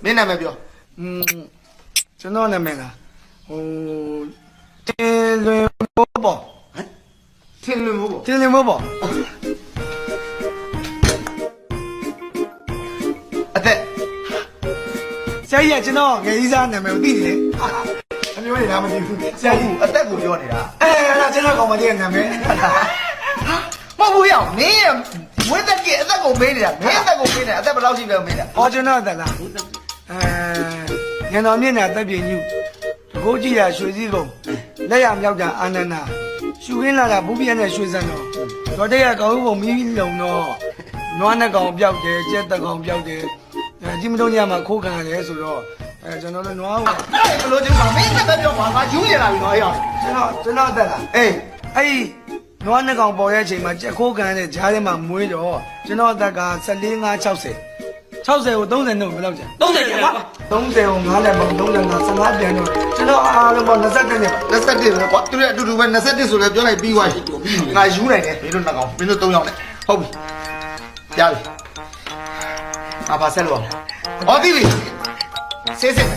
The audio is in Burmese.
မင်းနာမည်ပြော ကျွန်တော်နာမည်ကတင်လွင်မိုးပေါ့ ထင်လို့မဟုတ် တင်လွင်မိုးပေါ့ အသက် ဆရာကြီးကကျွန်တော်ငယ်ကြီးစားနာမည်ကိုသိတယ်အမျိုးတွေလားမသိဘူးဆရာကြီး အသက်ကိုပြောနေတာ အဲ့ဒါကျွန်တော်ကောင်မကြီးရဲ့နာမည် မဟုတ်ဘူးရောမင်းရဲ့ဝိသက်ကြီးအသက်ကိုမေးနေတာမင်းအသက်ကိုမေးနေတာအသက်ဘယ်လောက်ရှိလဲမေးတာ ဟောကျွန်တော်တက်လားညံတော်မြင့်တာတက်ပြင်းညူတကိုးကြည့်တာရွှေစည်းကုန်လက်ရမြောက်တာအာနန္ဒာရှူရင်းလာတာဘူးပြည့်နဲ့ရွှေစံတော်တော်တဲ့ကကောင်ဦးပုံမီးလုံတော့နွားနဲ့ကောင်ပြောက်တယ်ကြက်တက်ကောင်ပြောက်တယ်ဒီမတော့ညမှာခိုးခံရတယ်ဆိုတော့ကျွန်တော်လည်းနွားကို ဘလို့ကျုံပါမင်းအသက်ပြောပါငါယူရလာပြီနော်အဲ့အောင် ကျွန်တော်တက်လား အေး အဲ့နွားနဲ့ကောင်ပေါ်တဲ့အချိန်မှာကြက်ခိုးခံတဲ့ဂျားထဲမှာမွေးတော့ကျွန်တော်အသက်က14 5 60 60ကို30နှုတ်ဘယ်လောက်ကျန် 30ကျန်ပါ 30ကို9လက်ပေါင်း35 15ပြန်တော့ကျွန်တော်အားလုံးပေါင်း21နဲ့ 21ပဲကွာသူတို့အတူတူပဲ21ဆိုလဲပြောလိုက်ပြီးွားရှိငါယူနိုင်တယ်မင်းတို့နှစ်ကောင်မင်းတို့3ယောက်နဲ့ဟုတ်ပြီရပြီငါပါဆက်လို့ဟောသိပြီစေးစေး